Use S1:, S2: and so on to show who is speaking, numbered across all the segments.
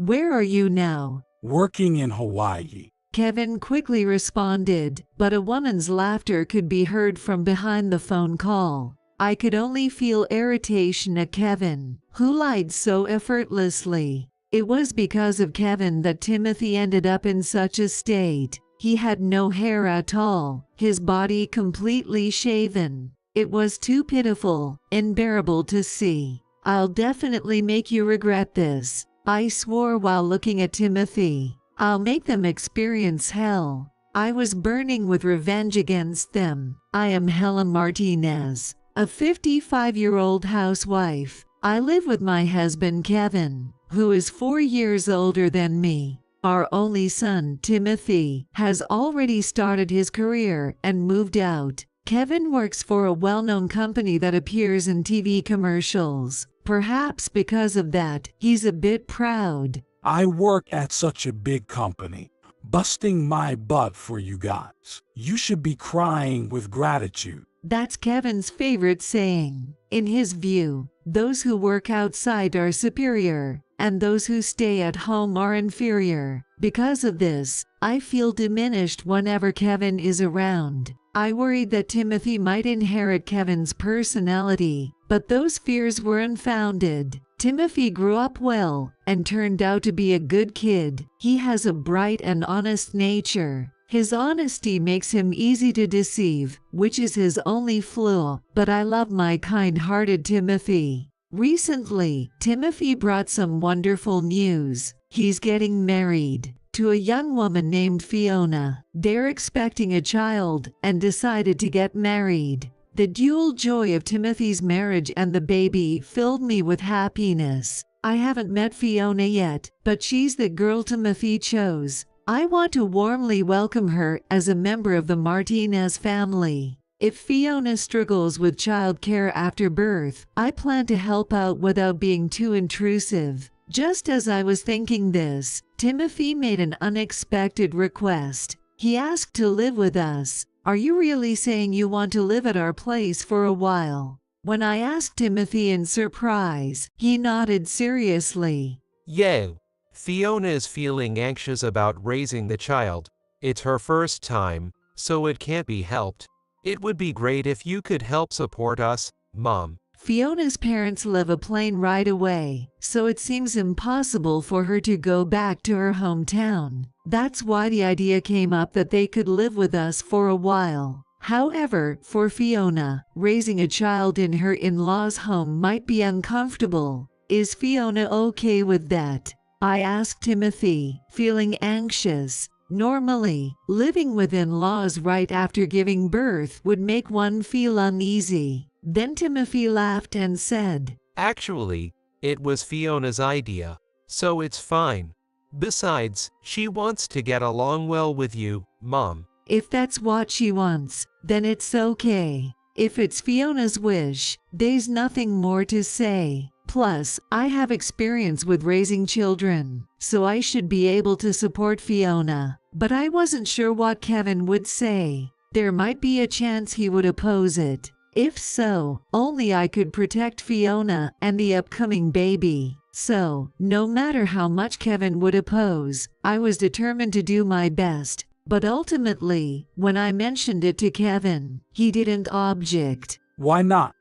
S1: Where are you now?
S2: Working in Hawaii.
S1: Kevin quickly responded, but a woman's laughter could be heard from behind the phone call. I could only feel irritation at Kevin, who lied so effortlessly. It was because of Kevin that Timothy ended up in such a state. He had no hair at all, his body completely shaven. It was too pitiful, unbearable to see. I'll definitely make you regret this, I swore while looking at Timothy. I'll make them experience hell. I was burning with revenge against them. I am Helen Martinez, a 55-year-old housewife. I live with my husband Kevin, who is 4 years older than me. Our only son, Timothy, has already started his career and moved out. Kevin works for a well-known company that appears in TV commercials. Perhaps because of that, he's a bit proud.
S2: I work at such a big company, busting my butt for you guys. You should be crying with gratitude.
S1: That's Kevin's favorite saying. In his view, those who work outside are superior, and those who stay at home are inferior. Because of this, I feel diminished whenever Kevin is around. I worried that Timothy might inherit Kevin's personality, but those fears were unfounded. Timothy grew up well and turned out to be a good kid. He has a bright and honest nature. His honesty makes him easy to deceive, which is his only flaw, but I love my kind-hearted Timothy. Recently, Timothy brought some wonderful news. He's getting married to a young woman named Fiona. They're expecting a child and decided to get married. The dual joy of Timothy's marriage and the baby filled me with happiness. I haven't met Fiona yet, but she's the girl Timothy chose. I want to warmly welcome her as a member of the Martinez family. If Fiona struggles with childcare after birth, I plan to help out without being too intrusive. Just as I was thinking this, Timothy made an unexpected request. He asked to live with us. Are you really saying you want to live at our place for a while? When I asked Timothy in surprise, he nodded seriously.
S3: Yeah. Fiona is feeling anxious about raising the child. It's her first time, so it can't be helped. It would be great if you could help support us, Mom.
S1: Fiona's parents live a plane ride away, so it seems impossible for her to go back to her hometown. That's why the idea came up that they could live with us for a while. However, for Fiona, raising a child in her in-laws' home might be uncomfortable. Is Fiona okay with that? I asked Timothy, feeling anxious. Normally, living with in-laws right after giving birth would make one feel uneasy. Then Timothy laughed and said,
S3: Actually, it was Fiona's idea, so it's fine. Besides, she wants to get along well with you, Mom.
S1: If that's what she wants, then it's okay. If it's Fiona's wish, there's nothing more to say. Plus, I have experience with raising children, so I should be able to support Fiona. But I wasn't sure what Kevin would say. There might be a chance he would oppose it. If so, only I could protect Fiona and the upcoming baby. So, no matter how much Kevin would oppose, I was determined to do my best. But ultimately, when I mentioned it to Kevin, he didn't object.
S2: Why not?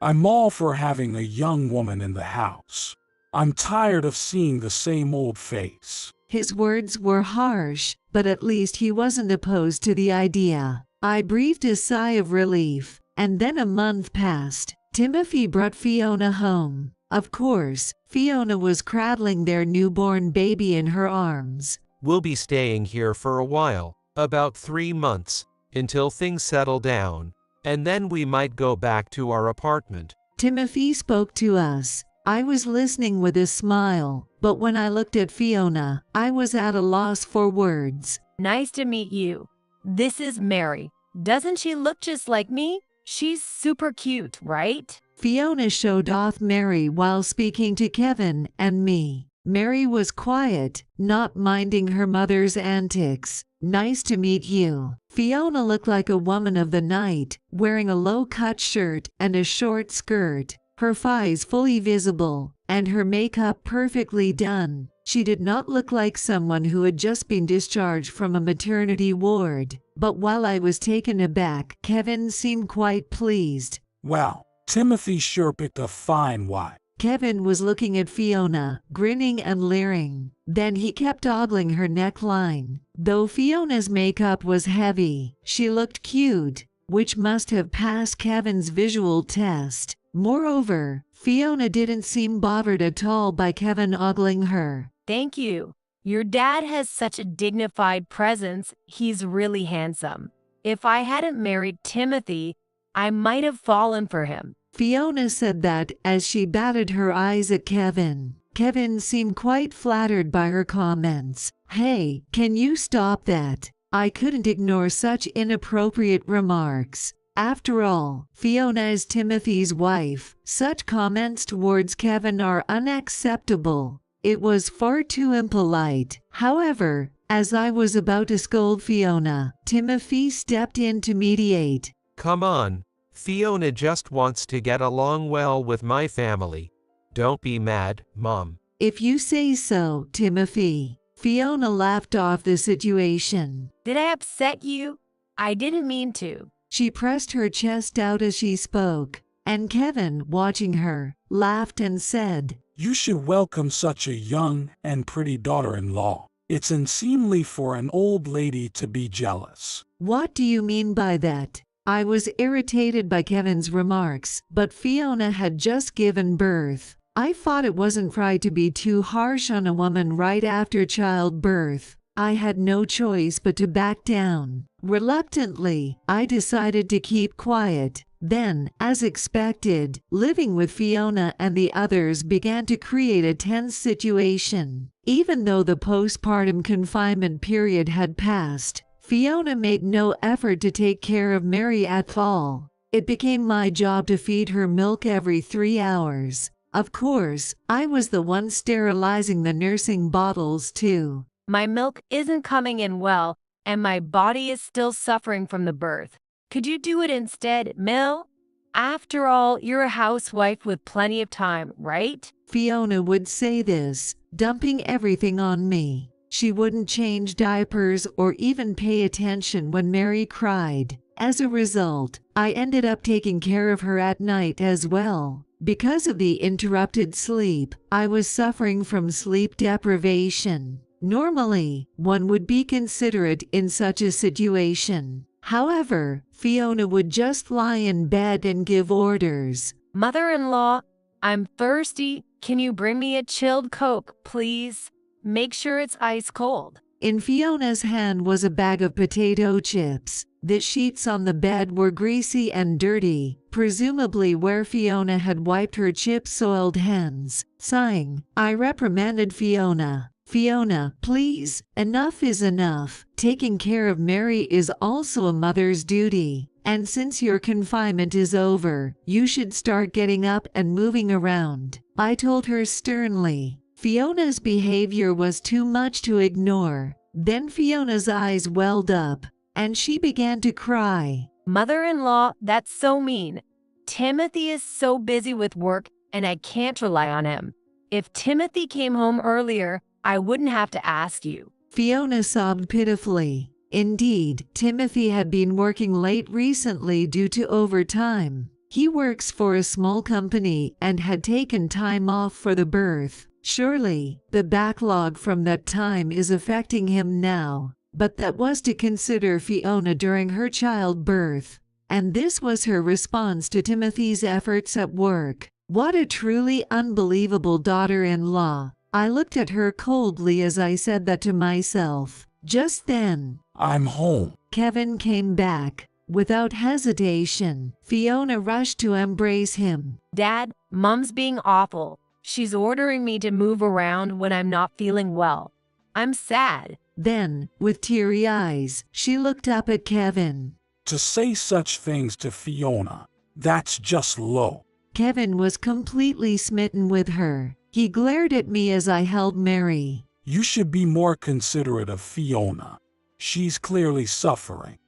S2: I'm all for having a young woman in the house. I'm tired of seeing the same old face.
S1: His words were harsh, but at least he wasn't opposed to the idea. I breathed a sigh of relief, and then a month passed. Timothy brought Fiona home. Of course, Fiona was cradling their newborn baby in her arms.
S3: We'll be staying here for a while, about 3 months, until things settle down, and then we might go back to our apartment.
S1: Timothy spoke to us. I was listening with a smile, but when I looked at Fiona, I was at a loss for words.
S4: Nice to meet you. This is Mary. Doesn't she look just like me? She's super cute, right?
S1: Fiona showed off Mary while speaking to Kevin and me. Mary was quiet, not minding her mother's antics. Nice to meet you. Fiona looked like a woman of the night, wearing a low-cut shirt and a short skirt, her thighs fully visible, and her makeup perfectly done. She did not look like someone who had just been discharged from a maternity ward. But while I was taken aback, Kevin seemed quite pleased.
S2: Well, Timothy sure picked a fine wife.
S1: Kevin was looking at Fiona, grinning and leering. Then he kept ogling her neckline. Though Fiona's makeup was heavy, she looked cute, which must have passed Kevin's visual test. Moreover, Fiona didn't seem bothered at all by Kevin ogling her.
S4: Thank you. Your dad has such a dignified presence. He's really handsome. If I hadn't married Timothy, I might have fallen for him.
S1: Fiona said that as she batted her eyes at Kevin. Kevin seemed quite flattered by her comments. Hey, can you stop that? I couldn't ignore such inappropriate remarks. After all, Fiona is Timothy's wife. Such comments towards Kevin are unacceptable. It was far too impolite. However, as I was about to scold Fiona, Timothy stepped in to mediate.
S3: Come on. Fiona just wants to get along well with my family. Don't be mad, Mom.
S1: If you say so, Timothy. Fiona laughed off the situation.
S4: Did I upset you? I didn't mean to.
S1: She pressed her chest out as she spoke, and Kevin, watching her, laughed and said,
S2: You should welcome such a young and pretty daughter-in-law. It's unseemly for an old lady to be jealous.
S1: What do you mean by that? I was irritated by Kevin's remarks, but Fiona had just given birth. I thought it wasn't right to be too harsh on a woman right after childbirth. I had no choice but to back down. Reluctantly, I decided to keep quiet. Then, as expected, living with Fiona and the others began to create a tense situation. Even though the postpartum confinement period had passed, Fiona made no effort to take care of Mary at all. It became my job to feed her milk every 3 hours. Of course, I was the one sterilizing the nursing bottles too.
S4: My milk isn't coming in well, and my body is still suffering from the birth. Could you do it instead, Mill? After all, you're a housewife with plenty of time, right?
S1: Fiona would say this, dumping everything on me. She wouldn't change diapers or even pay attention when Mary cried. As a result, I ended up taking care of her at night as well. Because of the interrupted sleep, I was suffering from sleep deprivation. Normally, one would be considerate in such a situation. However, Fiona would just lie in bed and give orders.
S4: Mother-in-law, I'm thirsty. Can you bring me a chilled Coke, please? Make sure it's ice cold.
S1: In Fiona's hand was a bag of potato chips. The sheets on the bed were greasy and dirty, presumably where Fiona had wiped her chip-soiled hands. Sighing, I reprimanded Fiona. Fiona, please, enough is enough. Taking care of Mary is also a mother's duty. And since your confinement is over, you should start getting up and moving around. I told her sternly. Fiona's behavior was too much to ignore. Then Fiona's eyes welled up, and she began to cry.
S4: Mother-in-law, that's so mean. Timothy is so busy with work, and I can't rely on him. If Timothy came home earlier, I wouldn't have to ask you.
S1: Fiona sobbed pitifully. Indeed, Timothy had been working late recently due to overtime. He works for a small company and had taken time off for the birth. Surely, the backlog from that time is affecting him now. But that was to consider Fiona during her childbirth. And this was her response to Timothy's efforts at work. What a truly unbelievable daughter-in-law. I looked at her coldly as I said that to myself. Just then,
S2: I'm home.
S1: Kevin came back. Without hesitation, Fiona rushed to embrace him.
S4: Dad, Mom's being awful. She's ordering me to move around when I'm not feeling well. I'm sad.
S1: Then, with teary eyes, she looked up at Kevin.
S2: To say such things to Fiona, that's just low.
S1: Kevin was completely smitten with her. He glared at me as I held Mary.
S2: You should be more considerate of Fiona. She's clearly suffering.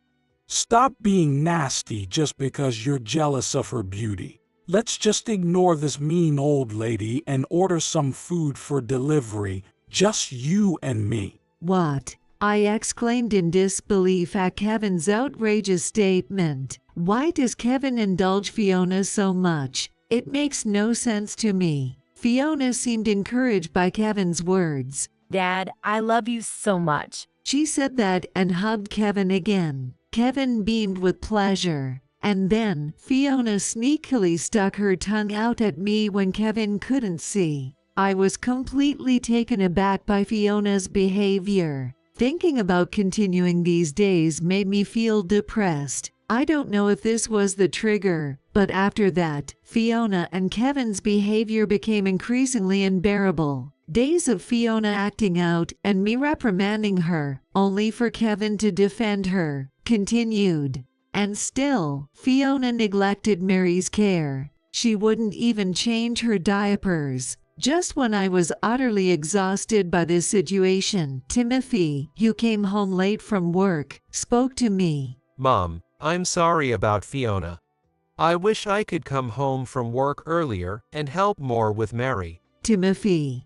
S2: Stop being nasty just because you're jealous of her beauty. Let's just ignore this mean old lady and order some food for delivery. Just you and me.
S1: What? I exclaimed in disbelief at Kevin's outrageous statement. Why does Kevin indulge Fiona so much? It makes no sense to me. Fiona seemed encouraged by Kevin's words.
S4: Dad, I love you so much.
S1: She said that and hugged Kevin again. Kevin beamed with pleasure. And then Fiona sneakily stuck her tongue out at me when Kevin couldn't see. I was completely taken aback by Fiona's behavior. Thinking about continuing these days made me feel depressed. I don't know if this was the trigger, but after that, Fiona and Kevin's behavior became increasingly unbearable. Days of Fiona acting out and me reprimanding her, only for Kevin to defend her, continued. And still, Fiona neglected Mary's care. She wouldn't even change her diapers. Just when I was utterly exhausted by this situation, Timothy, who came home late from work, spoke to me.
S3: Mom, I'm sorry about Fiona. I wish I could come home from work earlier and help more with Mary.
S1: Timothy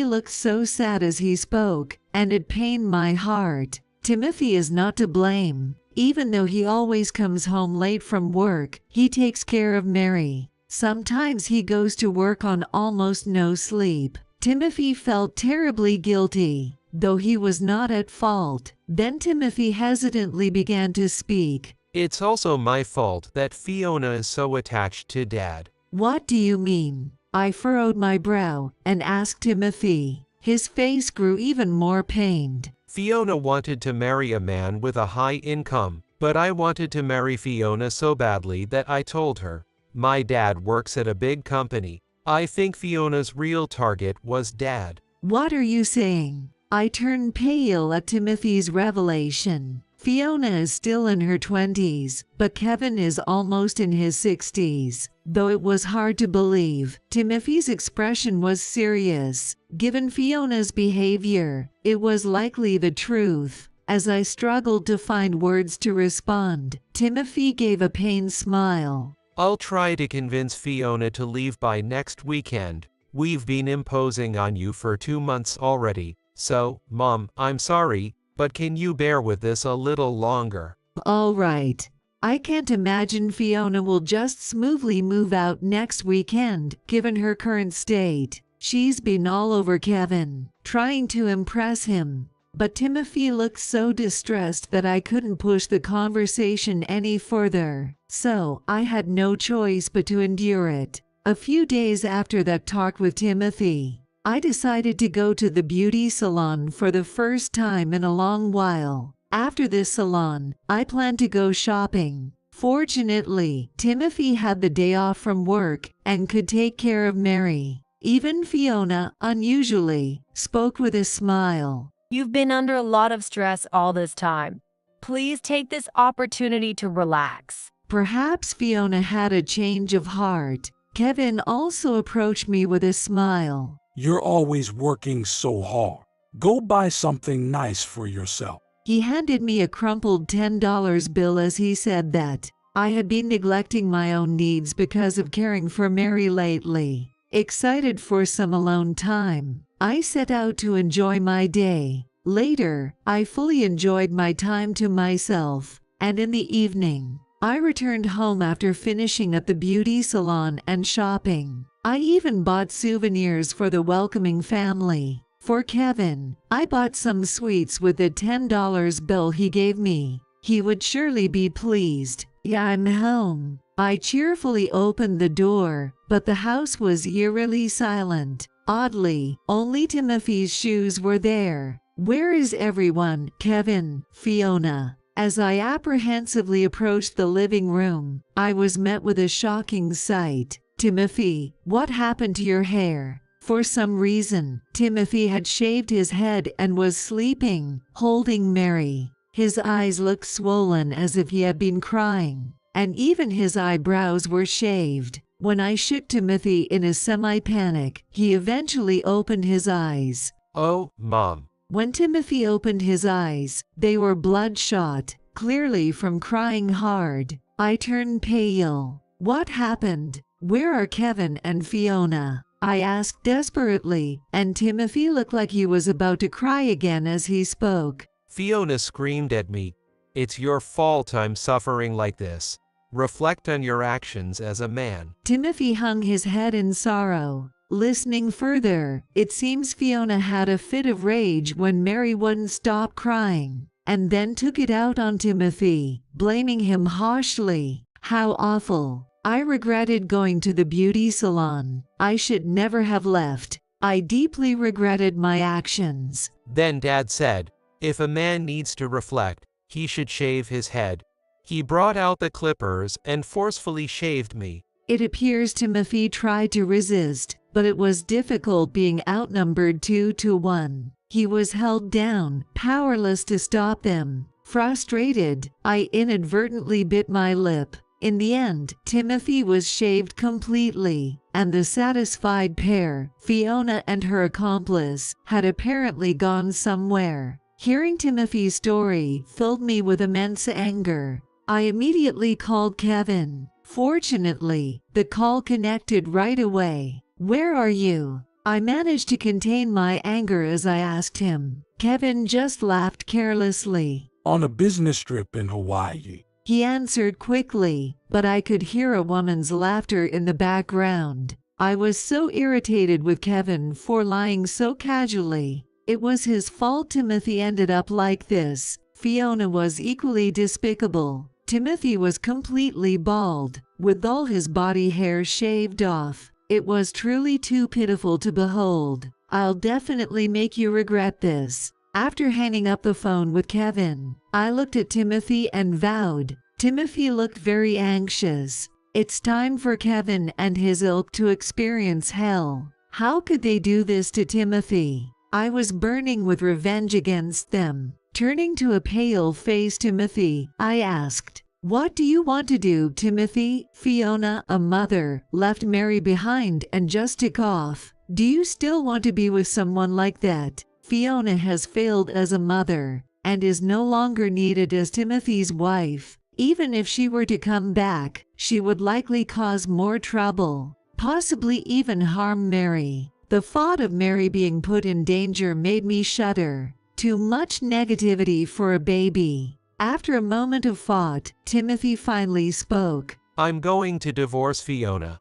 S1: looked so sad as he spoke, and it pained my heart. Timothy is not to blame. Even though he always comes home late from work, he takes care of Mary. Sometimes he goes to work on almost no sleep. Timothy felt terribly guilty, though he was not at fault. Then Timothy hesitantly began to speak.
S3: It's also my fault that Fiona is so attached to Dad.
S1: What do you mean? I furrowed my brow and asked Timothy. His face grew even more pained.
S3: Fiona wanted to marry a man with a high income, but I wanted to marry Fiona so badly that I told her. My dad works at a big company. I think Fiona's real target was Dad.
S1: What are you saying? I turned pale at Timothy's revelation. Fiona is still in her 20s, but Kevin is almost in his 60s. Though it was hard to believe, Timothy's expression was serious. Given Fiona's behavior, it was likely the truth. As I struggled to find words to respond, Timothy gave a pained smile.
S3: I'll try to convince Fiona to leave by next weekend. We've been imposing on you for 2 months already. So, Mom, I'm sorry, but can you bear with this a little longer?
S1: All right. I can't imagine Fiona will just smoothly move out next weekend, given her current state. She's been all over Kevin, trying to impress him. But Timothy looked so distressed that I couldn't push the conversation any further. So, I had no choice but to endure it. A few days after that talk with Timothy, I decided to go to the beauty salon for the first time in a long while. After this salon, I planned to go shopping. Fortunately, Timothy had the day off from work and could take care of Mary. Even Fiona, unusually, spoke with a smile.
S4: You've been under a lot of stress all this time. Please take this opportunity to relax.
S1: Perhaps Fiona had a change of heart. Kevin also approached me with a smile.
S2: You're always working so hard. Go buy something nice for yourself.
S1: He handed me a crumpled $10 bill as he said that. I had been neglecting my own needs because of caring for Mary lately. Excited for some alone time, I set out to enjoy my day. Later, I fully enjoyed my time to myself, and in the evening, I returned home after finishing at the beauty salon and shopping. I even bought souvenirs for the welcoming family. For Kevin, I bought some sweets with the $10 bill he gave me. He would surely be pleased. Yeah, I'm home. I cheerfully opened the door, but the house was eerily silent. Oddly, only Timothy's shoes were there. Where is everyone? Kevin, Fiona. As I apprehensively approached the living room, I was met with a shocking sight. Timothy, what happened to your hair? For some reason, Timothy had shaved his head and was sleeping, holding Mary. His eyes looked swollen as if he had been crying, and even his eyebrows were shaved. When I shook Timothy in a semi-panic, he eventually opened his eyes.
S3: Oh, Mom.
S1: When Timothy opened his eyes, they were bloodshot, clearly from crying hard. I turned pale. What happened? Where are Kevin and Fiona? I asked desperately, and Timothy looked like he was about to cry again as he spoke.
S3: Fiona screamed at me. It's your fault I'm suffering like this. Reflect on your actions as a man.
S1: Timothy hung his head in sorrow. Listening further, it seems Fiona had a fit of rage when Mary wouldn't stop crying, and then took it out on Timothy, blaming him harshly. How awful. I regretted going to the beauty salon. I should never have left. I deeply regretted my actions.
S3: Then Dad said, if a man needs to reflect, he should shave his head. He brought out the clippers and forcefully shaved me.
S1: It appears Timothy tried to resist, but it was difficult being outnumbered 2-1. He was held down, powerless to stop them. Frustrated, I inadvertently bit my lip. In the end, Timothy was shaved completely, and the satisfied pair, Fiona and her accomplice, had apparently gone somewhere. Hearing Timothy's story filled me with immense anger. I immediately called Kevin. Fortunately, the call connected right away. Where are you? I managed to contain my anger as I asked him. Kevin just laughed carelessly.
S2: On a business trip in Hawaii.
S1: He answered quickly, but I could hear a woman's laughter in the background. I was so irritated with Kevin for lying so casually. It was his fault Timothy ended up like this. Fiona was equally despicable. Timothy was completely bald, with all his body hair shaved off. It was truly too pitiful to behold. I'll definitely make you regret this. After hanging up the phone with Kevin, I looked at Timothy and vowed. Timothy looked very anxious. It's time for Kevin and his ilk to experience hell. How could they do this to Timothy? I was burning with revenge against them. Turning to a pale-faced Timothy, I asked, "What do you want to do, Timothy?" Fiona, a mother, left Mary behind and just took off. Do you still want to be with someone like that? Fiona has failed as a mother and is no longer needed as Timothy's wife. Even if she were to come back, she would likely cause more trouble, possibly even harm Mary. The thought of Mary being put in danger made me shudder. Too much negativity for a baby. After a moment of thought, Timothy finally spoke.
S3: I'm going to divorce Fiona.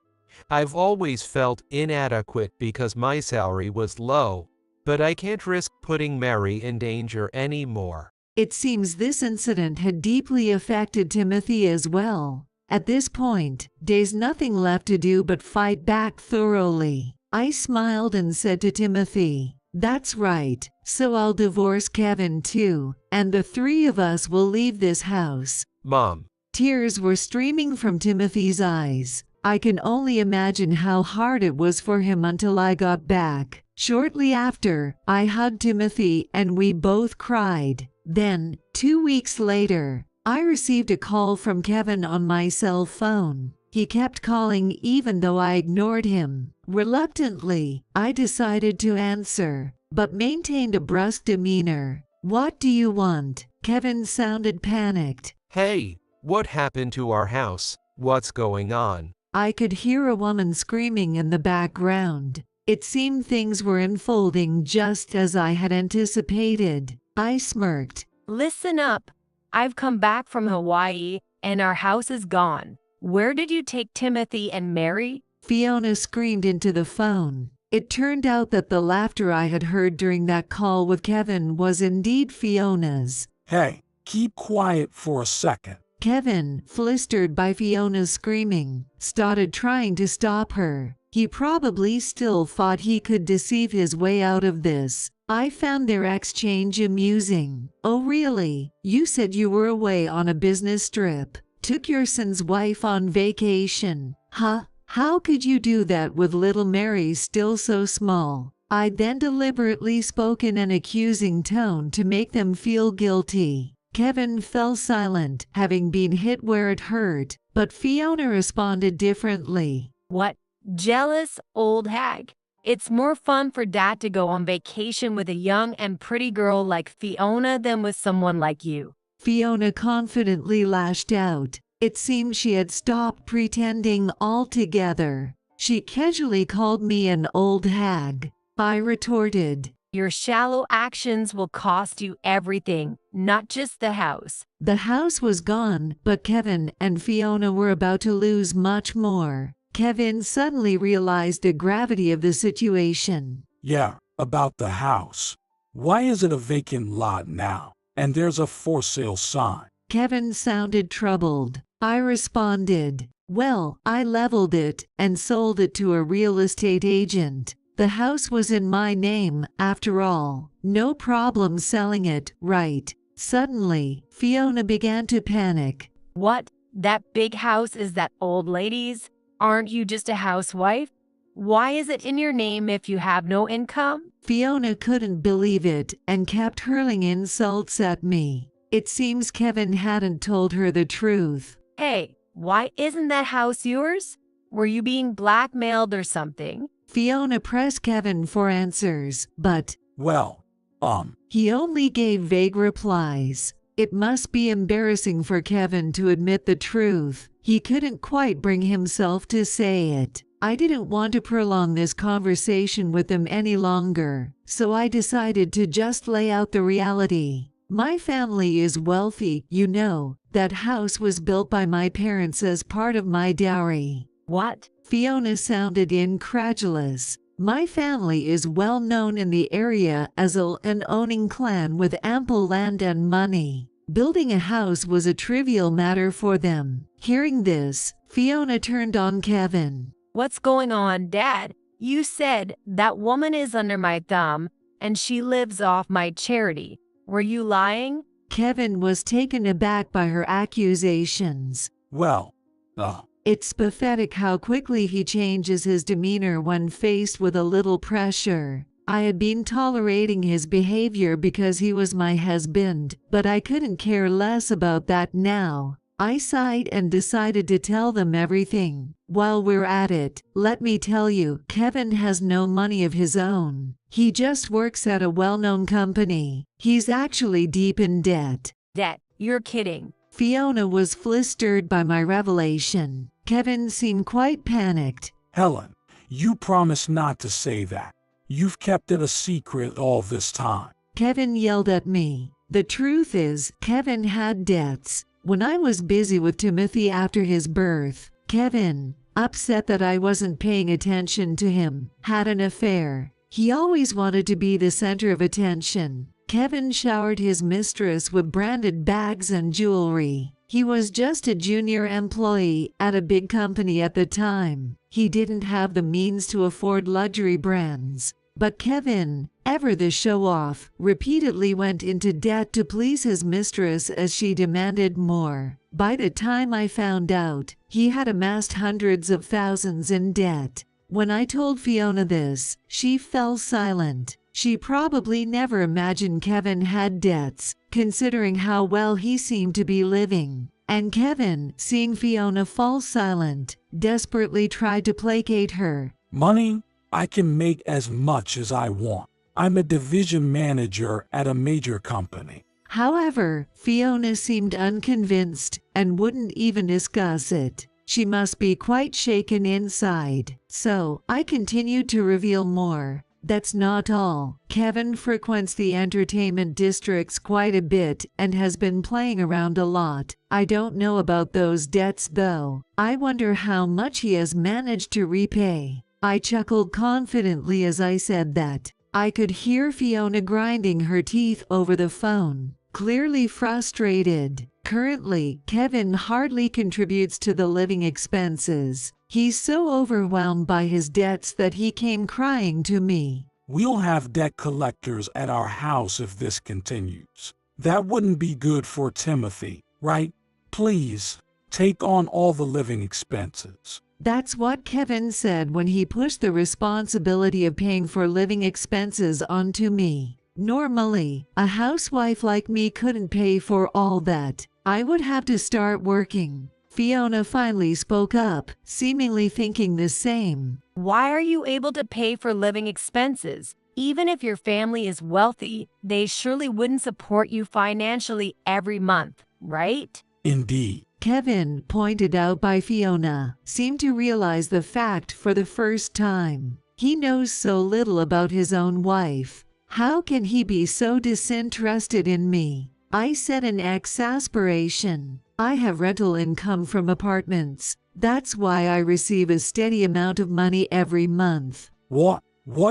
S3: I've always felt inadequate because my salary was low, but I can't risk putting Mary in danger anymore.
S1: It seems this incident had deeply affected Timothy as well. At this point, there's nothing left to do but fight back thoroughly. I smiled and said to Timothy, "That's right, so I'll divorce Kevin too, and the three of us will leave this house."
S3: Mom.
S1: Tears were streaming from Timothy's eyes. I can only imagine how hard it was for him until I got back. Shortly after, I hugged Timothy and we both cried. Then, 2 weeks later, I received a call from Kevin on my cell phone. He kept calling even though I ignored him. Reluctantly, I decided to answer, but maintained a brusque demeanor. "What do you want?" Kevin sounded panicked.
S3: Hey, what happened to our house? What's going on?
S1: I could hear a woman screaming in the background. It seemed things were unfolding just as I had anticipated. I smirked.
S4: Listen up. I've come back from Hawaii, and our house is gone. Where did you take Timothy and Mary?
S1: Fiona screamed into the phone. It turned out that the laughter I had heard during that call with Kevin was indeed Fiona's.
S2: Hey, keep quiet for a second.
S1: Kevin, flustered by Fiona's screaming, started trying to stop her. He probably still thought he could deceive his way out of this. I found their exchange amusing. "Oh really? You said you were away on a business trip. Took your son's wife on vacation. Huh? How could you do that with little Mary still so small?" I then deliberately spoke in an accusing tone to make them feel guilty. Kevin fell silent, having been hit where it hurt, but Fiona responded differently.
S4: What? Jealous old hag. It's more fun for Dad to go on vacation with a young and pretty girl like Fiona than with someone like you.
S1: Fiona confidently lashed out. It seemed she had stopped pretending altogether. She casually called me an old hag. I retorted.
S4: Your shallow actions will cost you everything, not just the house.
S1: The house was gone, but Kevin and Fiona were about to lose much more. Kevin suddenly realized the gravity of the situation.
S2: Yeah, about the house. Why is it a vacant lot now? And there's a for sale sign.
S1: Kevin sounded troubled. I responded, well, I leveled it and sold it to a real estate agent. The house was in my name, after all. No problem selling it, right? Suddenly, Fiona began to panic.
S4: What? That big house is that old lady's? Aren't you just a housewife? Why is it in your name if you have no income?
S1: Fiona couldn't believe it and kept hurling insults at me. It seems Kevin hadn't told her the truth.
S4: Hey, why isn't that house yours? Were you being blackmailed or something?
S1: Fiona pressed Kevin for answers, but,
S2: Well,
S1: he only gave vague replies. It must be embarrassing for Kevin to admit the truth. He couldn't quite bring himself to say it. I didn't want to prolong this conversation with him any longer, so I decided to just lay out the reality. My family is wealthy, you know. That house was built by my parents as part of my dowry.
S4: What?
S1: Fiona sounded incredulous. My family is well known in the area as an owning clan with ample land and money. Building a house was a trivial matter for them. Hearing this, Fiona turned on Kevin.
S4: What's going on, Dad? You said that woman is under my thumb and she lives off my charity. Were you lying?
S1: Kevin was taken aback by her accusations.
S2: well,
S1: It's pathetic how quickly he changes his demeanor when faced with a little pressure. I had been tolerating his behavior because he was my husband, but I couldn't care less about that now. I sighed and decided to tell them everything. While we're at it, let me tell you, Kevin has no money of his own. He just works at a well-known company. He's actually deep in debt.
S4: Debt? You're kidding.
S1: Fiona was flustered by my revelation. Kevin seemed quite panicked.
S2: Helen, you promised not to say that. You've kept it a secret all this time.
S1: Kevin yelled at me. The truth is, Kevin had debts. When I was busy with Timothy after his birth, Kevin, upset that I wasn't paying attention to him, had an affair. He always wanted to be the center of attention. Kevin showered his mistress with branded bags and jewelry. He was just a junior employee at a big company at the time. He didn't have the means to afford luxury brands. But Kevin, ever the show-off, repeatedly went into debt to please his mistress as she demanded more. By the time I found out, he had amassed hundreds of thousands in debt. When I told Fiona this, she fell silent. She probably never imagined Kevin had debts, considering how well he seemed to be living. And Kevin, seeing Fiona fall silent, desperately tried to placate her.
S2: Money? I can make as much as I want. I'm a division manager at a major company.
S1: However, Fiona seemed unconvinced and wouldn't even discuss it. She must be quite shaken inside. So, I continued to reveal more. That's not all. Kevin frequents the entertainment districts quite a bit and has been playing around a lot. I don't know about those debts though. I wonder how much he has managed to repay. I chuckled confidently as I said that. I could hear Fiona grinding her teeth over the phone, clearly frustrated. Currently, Kevin hardly contributes to the living expenses. He's so overwhelmed by his debts that he came crying to me.
S2: We'll have debt collectors at our house if this continues. That wouldn't be good for Timothy, right? Please, take on all the living expenses.
S1: That's what Kevin said when he pushed the responsibility of paying for living expenses onto me. Normally, a housewife like me couldn't pay for all that. I would have to start working. Fiona finally spoke up, seemingly thinking the same.
S4: Why are you able to pay for living expenses? Even if your family is wealthy, they surely wouldn't support you financially every month, right?
S2: Indeed.
S1: Kevin, pointed out by Fiona, seemed to realize the fact for the first time. He knows so little about his own wife. How can he be so disinterested in me? I said in exasperation. I have rental income from apartments. That's why I receive a steady amount of money every month.
S2: What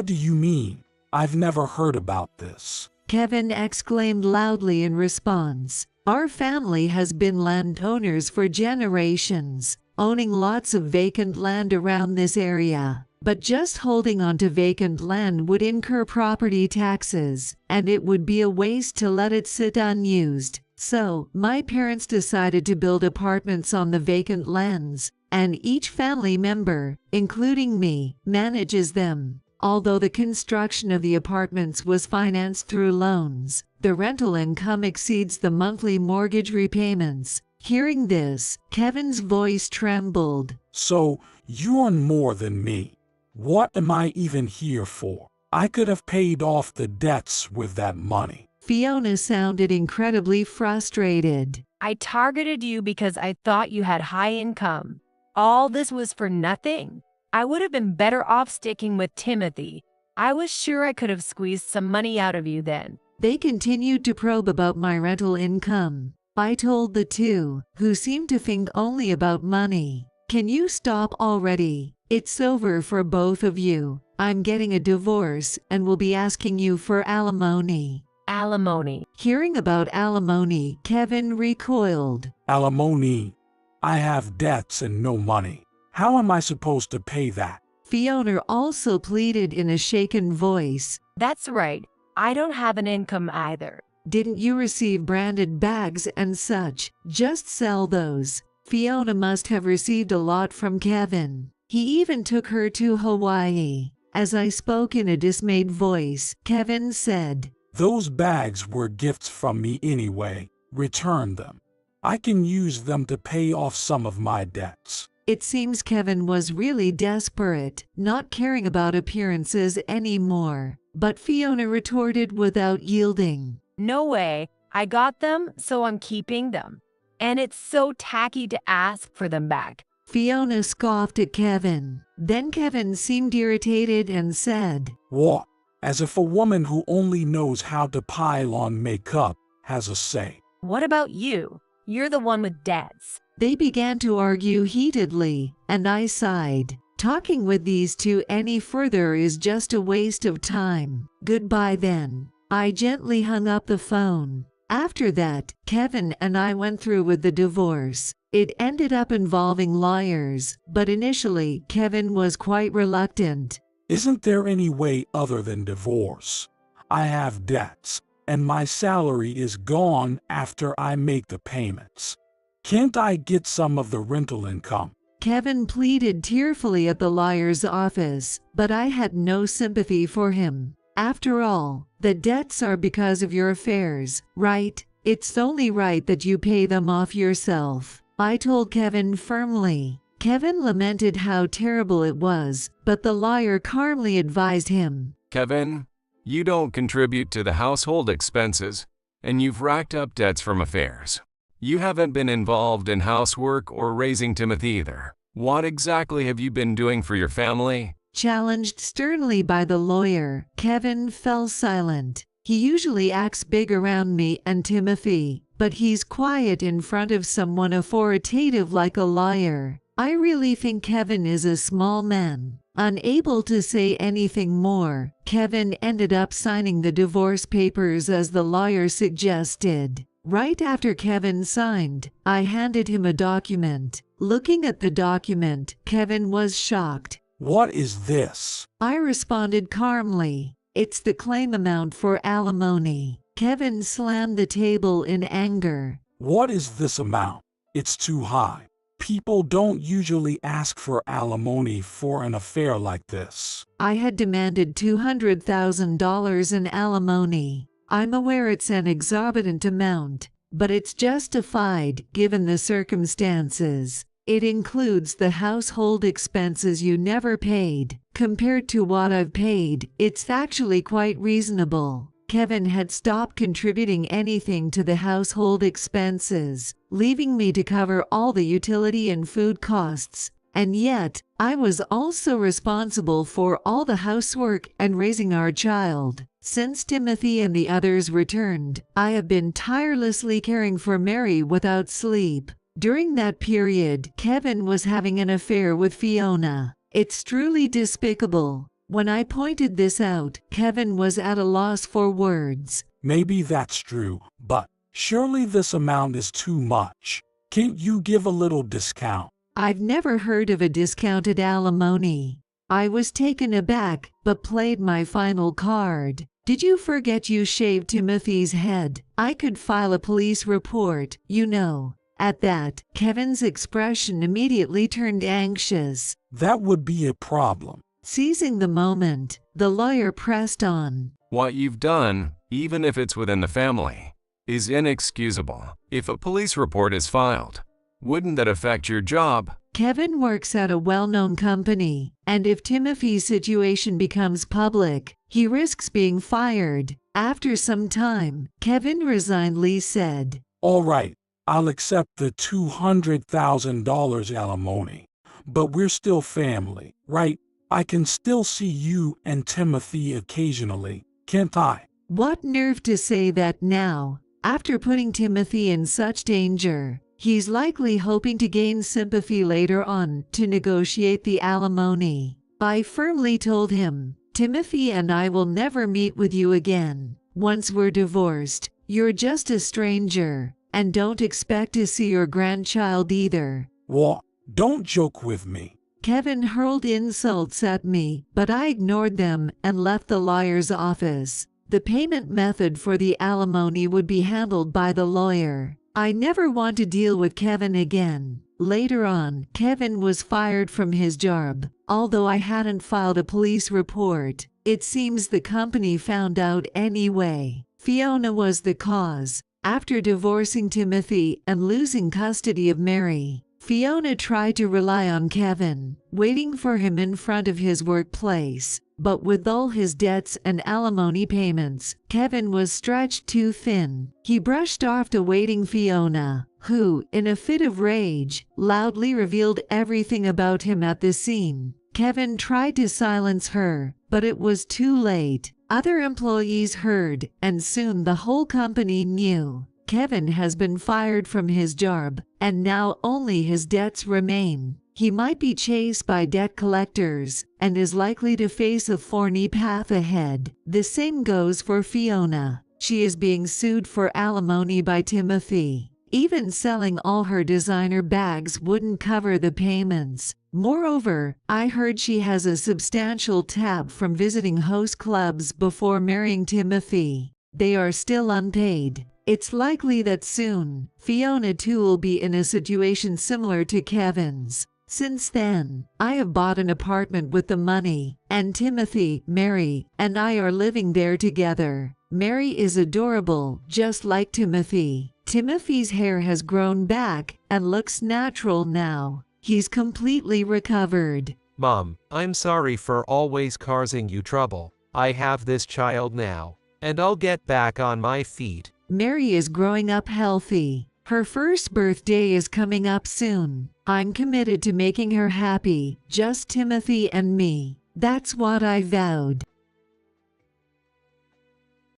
S2: do you mean? I've never heard about this.
S1: Kevin exclaimed loudly in response. Our family has been landowners for generations, owning lots of vacant land around this area. But just holding on to vacant land would incur property taxes, and it would be a waste to let it sit unused. So, my parents decided to build apartments on the vacant lands, and each family member, including me, manages them. Although the construction of the apartments was financed through loans, the rental income exceeds the monthly mortgage repayments. Hearing this, Kevin's voice trembled.
S2: So, you earn more than me. What am I even here for? I could have paid off the debts with that money.
S1: Fiona sounded incredibly frustrated.
S4: I targeted you because I thought you had high income. All this was for nothing. I would have been better off sticking with Timothy. I was sure I could have squeezed some money out of you then.
S1: They continued to probe about my rental income. I told the two, who seemed to think only about money. Can you stop already? It's over for both of you. I'm getting a divorce and will be asking you for alimony.
S4: Alimony.
S1: Hearing about alimony, Kevin recoiled.
S2: Alimony? I have debts and no money. How am I supposed to pay that?
S1: Fiona also pleaded in a shaken voice.
S4: That's right. I don't have an income either.
S1: Didn't you receive branded bags and such? Just sell those. Fiona must have received a lot from Kevin. He even took her to Hawaii. As I spoke in a dismayed voice, Kevin said,
S2: Those bags were gifts from me anyway. Return them. I can use them to pay off some of my debts.
S1: It seems Kevin was really desperate, not caring about appearances anymore. But Fiona retorted without yielding.
S4: No way. I got them, so I'm keeping them. And it's so tacky to ask for them back.
S1: Fiona scoffed at Kevin. Then Kevin seemed irritated and said,
S2: What? As if a woman who only knows how to pile on makeup has a say.
S4: What about you? You're the one with debts.
S1: They began to argue heatedly, and I sighed. Talking with these two any further is just a waste of time. Goodbye then. I gently hung up the phone. After that, Kevin and I went through with the divorce. It ended up involving lawyers, but initially Kevin was quite reluctant.
S2: Isn't there any way other than divorce? I have debts, and my salary is gone after I make the payments. Can't I get some of the rental income?
S1: Kevin pleaded tearfully at the lawyer's office, but I had no sympathy for him. After all, the debts are because of your affairs, right? It's only right that you pay them off yourself. I told Kevin firmly. Kevin lamented how terrible it was, but the lawyer calmly advised him.
S5: Kevin, you don't contribute to the household expenses, and you've racked up debts from affairs. You haven't been involved in housework or raising Timothy either. What exactly have you been doing for your family?
S1: Challenged sternly by the lawyer, Kevin fell silent. He usually acts big around me and Timothy, but he's quiet in front of someone authoritative like a lawyer. I really think Kevin is a small man. Unable to say anything more, Kevin ended up signing the divorce papers as the lawyer suggested. Right after Kevin signed, I handed him a document. Looking at the document, Kevin was shocked.
S2: What is this?
S1: I responded calmly. It's the claim amount for alimony. Kevin slammed the table in anger.
S2: What is this amount? It's too high. People don't usually ask for alimony for an affair like this.
S1: I had demanded $200,000 in alimony. I'm aware it's an exorbitant amount, but it's justified given the circumstances. It includes the household expenses you never paid. Compared to what I've paid, it's actually quite reasonable. Kevin had stopped contributing anything to the household expenses, leaving me to cover all the utility and food costs. And yet, I was also responsible for all the housework and raising our child. Since Timothy and the others returned, I have been tirelessly caring for Mary without sleep. During that period, Kevin was having an affair with Fiona. It's truly despicable. When I pointed this out, Kevin was at a loss for words.
S2: Maybe that's true, but surely this amount is too much. Can't you give a little discount?
S1: I've never heard of a discounted alimony. I was taken aback, but played my final card. Did you forget you shaved Timothy's head? I could file a police report, you know. At that, Kevin's expression immediately turned anxious.
S2: That would be a problem.
S1: Seizing the moment, the lawyer pressed on.
S5: What you've done, even if it's within the family, is inexcusable. If a police report is filed, wouldn't that affect your job?
S1: Kevin works at a well-known company, and if Timothy's situation becomes public, he risks being fired. After some time, Kevin resignedly said,
S2: All right, I'll accept the $200,000 alimony. But we're still family, right? I can still see you and Timothy occasionally, can't I?
S1: What nerve to say that now, after putting Timothy in such danger. He's likely hoping to gain sympathy later on to negotiate the alimony. I firmly told him, Timothy and I will never meet with you again. Once we're divorced, you're just a stranger, and don't expect to see your grandchild either.
S2: What? Don't joke with me.
S1: Kevin hurled insults at me, but I ignored them and left the lawyer's office. The payment method for the alimony would be handled by the lawyer. I never want to deal with Kevin again. Later on, Kevin was fired from his job. Although I hadn't filed a police report, it seems the company found out anyway. Fiona was the cause. After divorcing Timothy and losing custody of Mary, Fiona tried to rely on Kevin, waiting for him in front of his workplace. But with all his debts and alimony payments, Kevin was stretched too thin. He brushed off awaiting Fiona, who, in a fit of rage, loudly revealed everything about him at the scene. Kevin tried to silence her, but it was too late. Other employees heard, and soon the whole company knew. Kevin has been fired from his job, and now only his debts remain. He might be chased by debt collectors, and is likely to face a thorny path ahead. The same goes for Fiona. She is being sued for alimony by Timothy. Even selling all her designer bags wouldn't cover the payments. Moreover, I heard she has a substantial tab from visiting host clubs before marrying Timothy. They are still unpaid. It's likely that soon, Fiona too will be in a situation similar to Kevin's. Since then, I have bought an apartment with the money, and Timothy, Mary, and I are living there together. Mary is adorable, just like Timothy. Timothy's hair has grown back and looks natural now. He's completely recovered.
S3: Mom, I'm sorry for always causing you trouble. I have this child now, and I'll get back on my feet.
S1: Mary is growing up healthy. Her first birthday is coming up soon. I'm committed to making her happy, just Timothy and me. That's what I vowed.